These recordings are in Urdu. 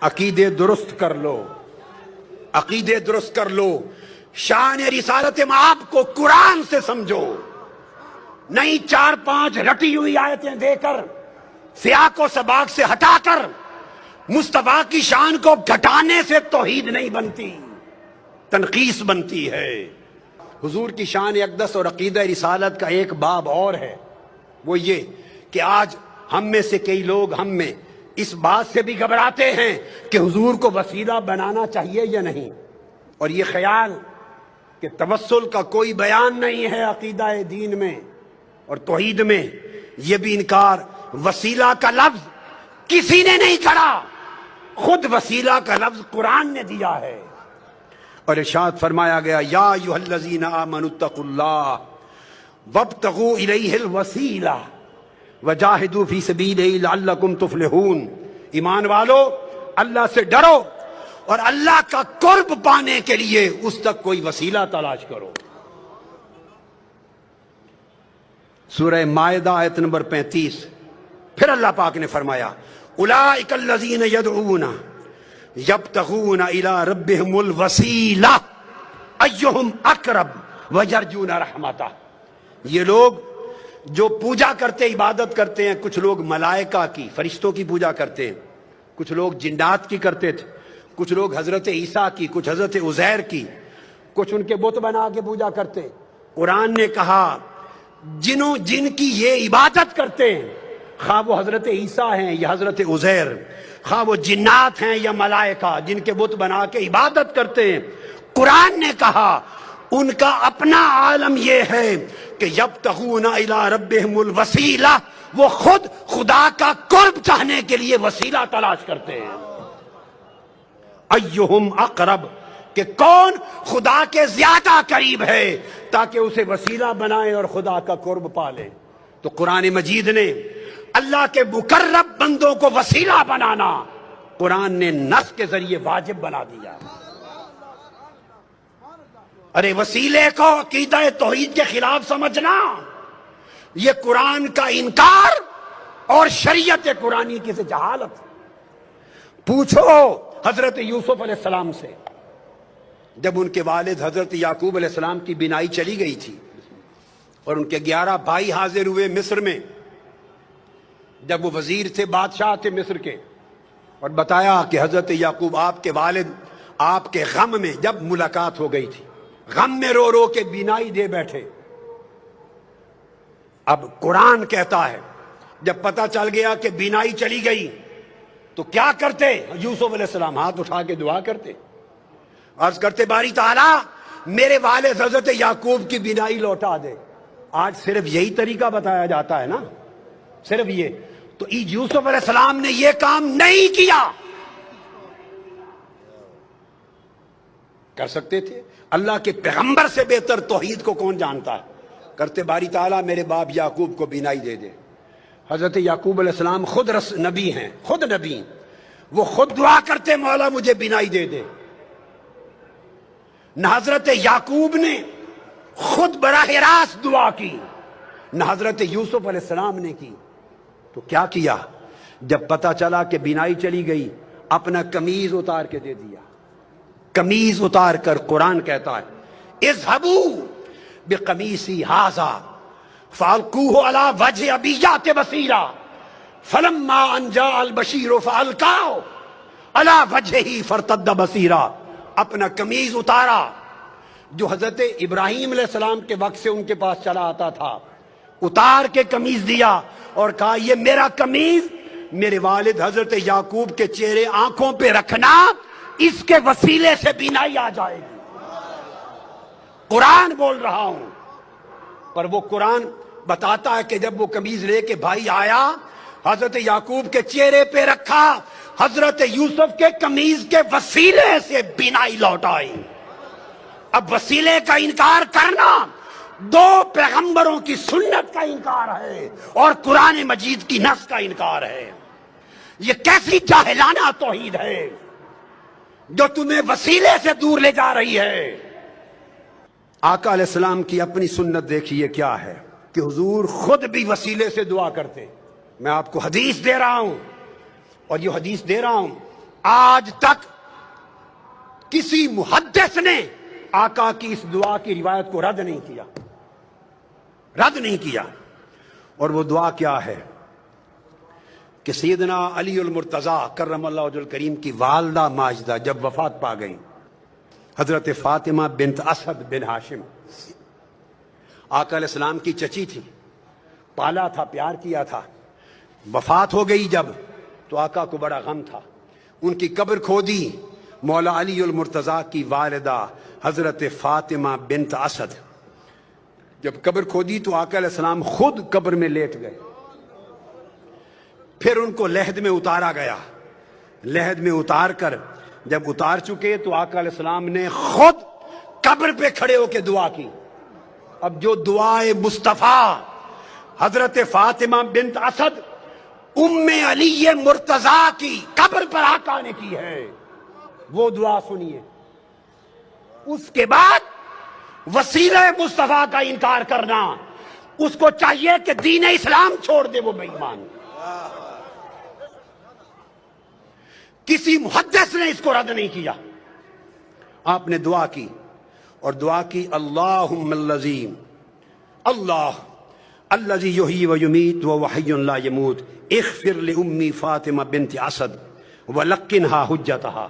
عقیدے درست کر لو، عقیدے درست کر لو، شان رسالت مآب کو قرآن سے سمجھو، نہیں 4-5 رٹی ہوئی آیتیں دے کر، سیاق و سباق سے ہٹا کر مصطفیٰ کی شان کو گھٹانے سے توحید نہیں بنتی، تنقیص بنتی ہے۔ حضور کی شان اقدس اور عقیدہ رسالت کا ایک باب اور ہے، وہ یہ کہ آج ہم میں سے کئی لوگ ہم میں اس بات سے بھی گھبراتے ہیں کہ حضور کو وسیلہ بنانا چاہیے یا نہیں، اور یہ خیال کہ توسل کا کوئی بیان نہیں ہے عقیدہ دین میں اور توحید میں، یہ بھی انکار۔ وسیلہ کا لفظ کسی نے نہیں کرا، خود وسیلہ کا لفظ قرآن نے دیا ہے، اور ارشاد فرمایا گیا یا ایھا الذین آمنوا اتقوا اللہ وابتغوا الیہ الوسیلہ وجاہدوا فی سبیلہ لعلکم تفلحون۔ ایمان والو، اللہ سے ڈرو اور اللہ کا قرب پانے کے لیے اس تک کوئی وسیلہ تلاش کرو۔ سورہ مائدہ آیت نمبر 35، پھر اللہ پاک نے فرمایا اولئک الذین یدعون یبتغون الی ربہم الوسیلہ ایہم اقرب ویرجون رحمتہ۔ یہ لوگ جو پوجا کرتے، عبادت کرتے ہیں، کچھ لوگ ملائکہ کی، فرشتوں کی پوجا کرتے ہیں، کچھ لوگ جنات کی کرتے تھے، کچھ لوگ حضرت عیسیٰ کی، کچھ حضرت عزیر کی، کچھ ان کے بت بنا کے پوجا کرتے۔ قرآن نے کہا جن کی یہ عبادت کرتے ہیں، خواہ وہ حضرت عیسیٰ ہیں یا حضرت عزیر، خواہ وہ جنات ہیں یا ملائکہ، جن کے بت بنا کے عبادت کرتے ہیں، قرآن نے کہا ان کا اپنا عالم یہ ہے کہ یبتغون الی ربہم الوسیلہ، وہ خود خدا کا قرب چاہنے کے لیے وسیلہ تلاش کرتے ہیں۔ ایہم اقرب، کہ کون خدا کے زیادہ قریب ہے تاکہ اسے وسیلہ بنائے اور خدا کا قرب پالے۔ تو قرآن مجید نے اللہ کے مقرب بندوں کو وسیلہ بنانا قرآن نے نص کے ذریعے واجب بنا دیا۔ ارے وسیلے کو عقیدہ توحید کے خلاف سمجھنا، یہ قرآن کا انکار اور شریعت قرآنی کی سے جہالت۔ پوچھو حضرت یوسف علیہ السلام سے، جب ان کے والد حضرت یعقوب علیہ السلام کی بینائی چلی گئی تھی اور ان کے 11 بھائی حاضر ہوئے مصر میں، جب وہ وزیر تھے، بادشاہ تھے مصر کے، اور بتایا کہ حضرت یعقوب آپ کے والد آپ کے غم میں، جب ملاقات ہو گئی تھی، غم میں رو رو کے بینائی دے بیٹھے۔ اب قرآن کہتا ہے جب پتہ چل گیا کہ بینائی چلی گئی تو کیا کرتے؟ یوسف علیہ السلام ہاتھ اٹھا کے دعا کرتے، عرض کرتے باری تعالیٰ میرے والد حضرت یعقوب کی بینائی لوٹا دے۔ آج صرف یہی طریقہ بتایا جاتا ہے نا، صرف یہ۔ تو یوسف علیہ السلام نے یہ کام نہیں کیا، کر سکتے تھے۔ اللہ کے پیغمبر سے بہتر توحید کو کون جانتا ہے؟ کرتے باری تعالیٰ میرے باپ یعقوب کو بینائی دے دے۔ حضرت یعقوب علیہ السلام خود نبی ہیں، خود نبی، وہ خود دعا کرتے مولا مجھے بینائی دے دے۔ نہ حضرت یعقوب نے خود براہ راست دعا کی، نہ حضرت یوسف علیہ السلام نے کی۔ تو کیا کیا؟ جب پتہ چلا کہ بینائی چلی گئی، اپنا قمیض اتار کے دے دیا۔ قمیض اتار کر قرآن کہتا ہے اذهبوا بقمیصی ھذا فالقوه علی وجه ابیات بصیرا فلما ان جاء البشیر فالقاه علی وجهه فارتد بصیرا۔ اپنا قمیض اتارا، جو حضرت ابراہیم علیہ السلام کے وقت سے ان کے پاس چلا آتا تھا، اتار کے قمیض دیا اور کہا یہ میرا قمیض میرے والد حضرت یعقوب کے چہرے آنکھوں پہ رکھنا، اس کے وسیلے سے بینائی آ جائے گی۔ قرآن بول رہا ہوں، پر وہ قرآن بتاتا ہے کہ جب وہ قمیض لے کے بھائی آیا، حضرت یعقوب کے چہرے پہ رکھا، حضرت یوسف کے قمیض کے وسیلے سے بینائی لوٹ آئی۔ اب وسیلے کا انکار کرنا دو پیغمبروں کی سنت کا انکار ہے اور قرآن مجید کی نص کا انکار ہے۔ یہ کیسی جاہلانہ توحید ہے جو تمہیں وسیلے سے دور لے جا رہی ہے۔ آقا علیہ السلام کی اپنی سنت دیکھیے کیا ہے کہ حضور خود بھی وسیلے سے دعا کرتے۔ میں آپ کو حدیث دے رہا ہوں، اور یہ حدیث دے رہا ہوں آج تک کسی محدث نے آقا کی اس دعا کی روایت کو رد نہیں کیا. اور وہ دعا کیا ہے کہ سیدنا علی المرتضیٰ کرم اللہ وجہ الکریم کی والدہ ماجدہ جب وفات پا گئیں، حضرت فاطمہ بنت اسد بن ہاشم آقا علیہ السلام کی چچی تھی، پالا تھا، پیار کیا تھا. وفات ہو گئی جب تو آقا کو بڑا غم تھا. ان کی قبر کھودی مولا علی المرتضیٰ کی والدہ حضرت فاطمہ بنت اسد. جب قبر کھودی تو آقا علیہ السلام خود قبر میں لیٹ گئے. پھر ان کو لحد میں اتارا گیا. لحد میں اتار کر جب اتار چکے تو آقا علیہ السلام نے خود قبر پہ کھڑے ہو کے دعا کی. اب جو دعائے مصطفیٰ حضرت فاطمہ بنت اسد ام علی مرتضیٰ کی قبر پر آقا نے کی ہے، وہ دعا سنیے. اس کے بعد وسیلہ مصطفیٰ کا انکار کرنا، اس کو چاہیے کہ دین اسلام چھوڑ دے، وہ بے ایمان. کسی محدث نے اس کو رد نہیں کیا. آپ نے دعا کی اور دعا کی اللہم الذی اللہ الذی یحیی و یمیت وہو حی لا یموت اغفر لأمی فاطمہ بنت اسد ولقنھا حجتھا.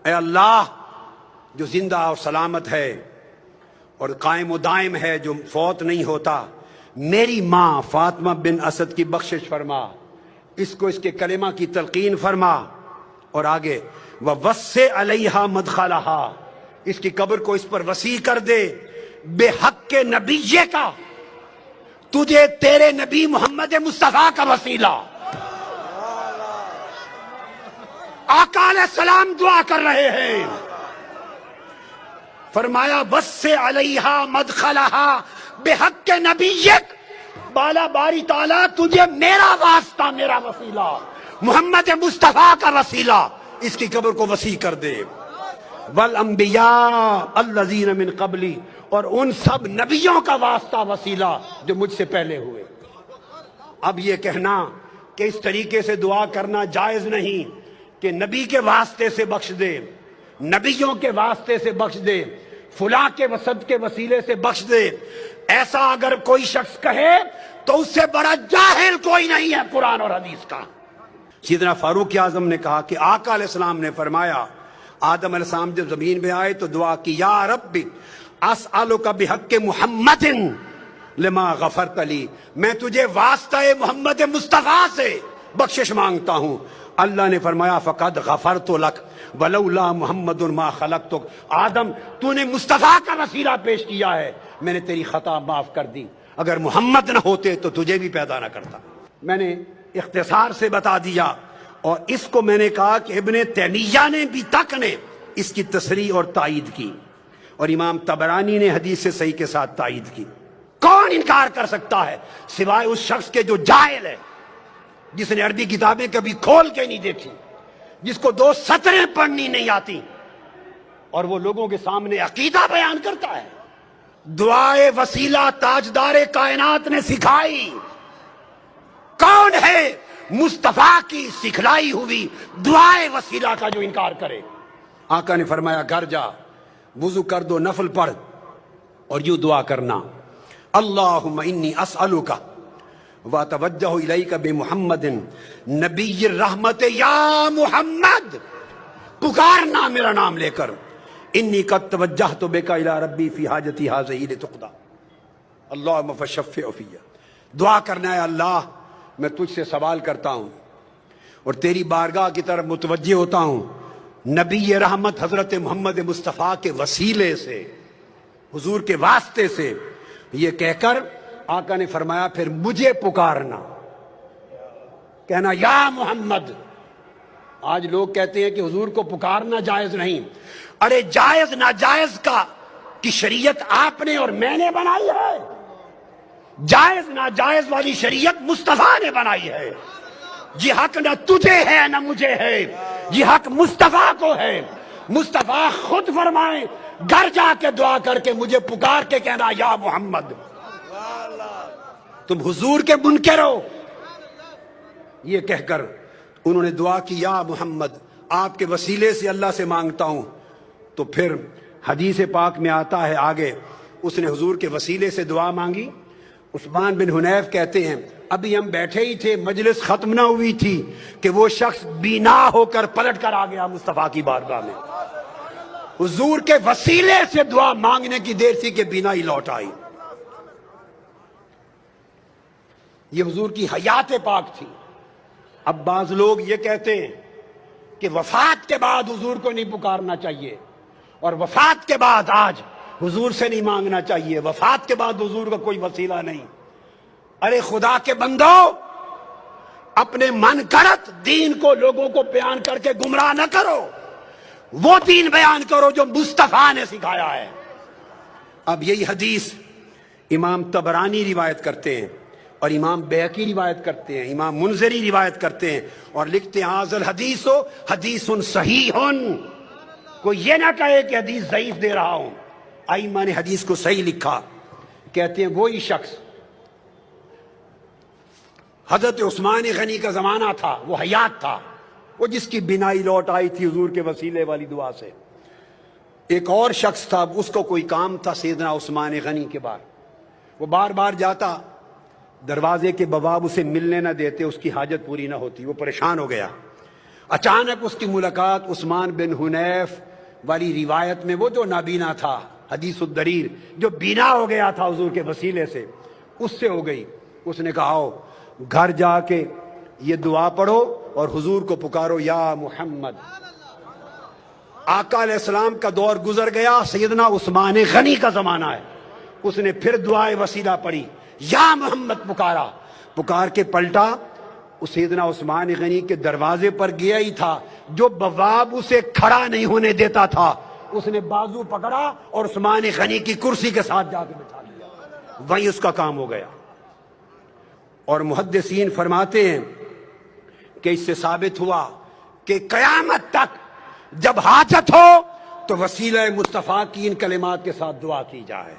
اے اللہ جو زندہ اور سلامت ہے اور قائم و دائم ہے، جو فوت نہیں ہوتا، میری ماں فاطمہ بن اسد کی بخشش فرما، اس کو اس کے کلمہ کی تلقین فرما. اور آگے وَوَسِّعْ عَلَيْهَا مَدْخَلَهَا، اس کی قبر کو اس پر وسیع کر دے. بے حق کے نبی کا، تجھے تیرے نبی محمد مصطفیٰ کا وسیلہ. آقا علیہ السلام دعا کر رہے ہیں، فرمایا وَسِّعْ عَلَيْهَا مَدْخَلَهَا بِحَقِّ نَبِيِّک، بالا باری تعالیٰ تجھے میرا واسطہ، میرا وسیلہ، محمد مصطفیٰ کا وسیلہ، اس کی قبر کو وسیع کر دے. والانبیاء الذین من قبلی، اور ان سب نبیوں کا واسطہ، وسیلہ جو مجھ سے پہلے ہوئے. اب یہ کہنا کہ اس طریقے سے دعا کرنا جائز نہیں کہ نبی کے واسطے سے بخش دے، نبیوں کے واسطے سے بخش دے، فلاں کے وسط کے وسیلے سے بخش دے، ایسا اگر کوئی شخص کہے تو اس سے بڑا جاہل کوئی نہیں ہے قرآن اور حدیث کا. سیدنا فاروق اعظم نے کہا کہ آقا علیہ السلام نے فرمایا، آدم علیہ السلام جب زمین پہ آئے تو دعا کی، یا رب اسألک بحق محمد لما غفرت لی، میں تجھے واسطہ محمد مصطفیٰ سے بخشش مانگتا ہوں. اللہ نے فرمایا فقد غفرت لک ولولا محمد ما خلقتک، آدم تو نے مصطفیٰ کا وسیلہ پیش کیا ہے، میں نے تیری خطا معاف کر دی، اگر محمد نہ ہوتے تو تجھے بھی پیدا نہ کرتا. میں نے اختصار سے بتا دیا، اور اس کو میں نے کہا کہ ابن تیمیہ نے بھی تک نے اس کی تصریح اور تائید کی، اور امام طبرانی نے حدیث صحیح کے ساتھ تائید کی. کون انکار کر سکتا ہے سوائے اس شخص کے جو جاہل ہے، جس نے عربی کتابیں کبھی کھول کے نہیں دیکھی، جس کو 2 سطریں پڑھنی نہیں آتی، اور وہ لوگوں کے سامنے عقیدہ بیان کرتا ہے. دعائے وسیلہ تاجدار کائنات نے سکھائی. کون ہے مصطفیٰ کی سکھلائی ہوئی دعائے وسیلہ کا جو انکار کرے؟ آقا نے فرمایا گھر جا، وضو کر دو، نفل پڑھ، اور یوں دعا کرنا، اللہم انی اسألک واتوجہ الیک بمحمد نبی الرحمت، یا محمد، پکارنا میرا نام لے کر، انی قد توجہت بک الی ربی فی حاجتی ہذہ لتقضی، اللہم فشفع فی. دعا کرنا ہے، اللہ میں تجھ سے سوال کرتا ہوں اور تیری بارگاہ کی طرف متوجہ ہوتا ہوں، نبی رحمت حضرت محمد مصطفیٰ کے وسیلے سے، حضور کے واسطے سے. یہ کہہ کر آقا نے فرمایا پھر مجھے پکارنا، کہنا یا محمد. آج لوگ کہتے ہیں کہ حضور کو پکارنا جائز نہیں. ارے جائز ناجائز کی شریعت آپ نے اور میں نے بنائی ہے، جائز ناجائز والی شریعت مصطفیٰ نے بنائی ہے. یہ حق نہ تجھے ہے نہ مجھے ہے، یہ حق مصطفیٰ کو ہے. مصطفیٰ خود فرمائیں، گھر جا کے دعا کر کے مجھے پکار کے کہنا یا محمد. تم حضور کے منکر ہو. یہ کہہ کر انہوں نے دعا کی، یا محمد آپ کے وسیلے سے اللہ سے مانگتا ہوں. تو پھر حدیث پاک میں آتا ہے آگے اس نے حضور کے وسیلے سے دعا مانگی. عثمان بن حنیف کہتے ہیں ابھی ہم بیٹھے ہی تھے, مجلس ختم نہ ہوئی تھی کہ وہ شخص بینا ہو کر پلٹ کر آ گیا مصطفیٰ کی بارگاہ میں. حضور کے وسیلے سے دعا مانگنے کی دیر تھی کہ بینا ہی لوٹ آئی. یہ حضور کی حیات پاک تھی. اب بعض لوگ یہ کہتے ہیں کہ وفات کے بعد حضور کو نہیں پکارنا چاہیے, اور وفات کے بعد آج حضور سے نہیں مانگنا چاہیے, وفات کے بعد حضور کا کوئی وسیلہ نہیں. ارے خدا کے بندو, اپنے من گھڑت دین کو لوگوں کو بیان کر کے گمراہ نہ کرو, وہ دین بیان کرو جو مصطفیٰ نے سکھایا ہے. اب یہی حدیث امام طبرانی روایت کرتے ہیں, اور امام بیہقی روایت کرتے ہیں, امام منذری روایت کرتے ہیں, اور لکھتے ہیں ھذا الحدیث حدیث صحیح. کوئی یہ نہ کہے کہ حدیث ضعیف دے رہا ہوں. ائمہ نے حدیث کو صحیح لکھا. کہتے ہیں وہی شخص حضرت عثمان غنی کا زمانہ تھا, وہ حیات تھا, وہ جس کی بینائی لوٹ آئی تھی حضور کے وسیلے والی دعا سے. ایک اور شخص تھا, اس کو کوئی کام تھا سیدنا عثمان غنی کے بعد. وہ بار بار جاتا, دروازے کے بواب اسے ملنے نہ دیتے, اس کی حاجت پوری نہ ہوتی. وہ پریشان ہو گیا. اچانک اس کی ملاقات عثمان بن حنیف والی روایت میں, وہ جو نابینا تھا, حدیث الدریر, جو بینا ہو گیا تھا حضور کے وسیلے سے, اس سے ہو گئی. اس نے کہا آؤ گھر جا کے یہ دعا پڑھو اور حضور کو پکارو یا محمد. آقا علیہ السلام کا دور گزر گیا, سیدنا عثمان غنی کا زمانہ ہے. اس نے پھر دعائے وسیلہ پڑھی, یا محمد پکارا. پکار کے پلٹا, اس سیدنا عثمان غنی کے دروازے پر گیا ہی تھا, جو بواب اسے کھڑا نہیں ہونے دیتا تھا, اس نے بازو پکڑا اور عثمان غنی کی کرسی کے ساتھ جا کے بٹھا لیا. وہیں اس کا کام ہو گیا. اور محدثین فرماتے ہیں کہ اس سے ثابت ہوا کہ قیامت تک جب حاجت ہو تو وسیلہ مصطفیٰ کی ان کلمات کے ساتھ دعا کی جائے.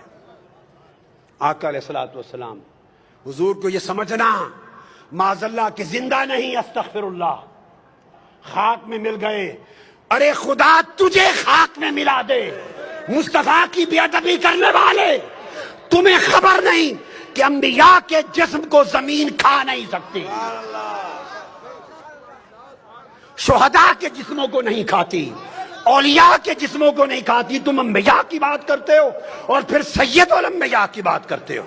آقا علیہ الصلوۃ والسلام, حضور کو یہ سمجھنا معاذ اللہ کہ زندہ نہیں, استغفر اللہ, خاک میں مل گئے. ارے خدا تجھے خاک میں ملا دے, مصطفیٰ کی بے ادبی کرنے والے, تمہیں خبر نہیں کہ انبیاء کے جسم کو زمین کھا نہیں سکتی, شہداء کے جسموں کو نہیں کھاتی, اولیاء کے جسموں کو نہیں کھاتی. تم انبیاء کی بات کرتے ہو اور پھر سید الانبیاء کی بات کرتے ہو.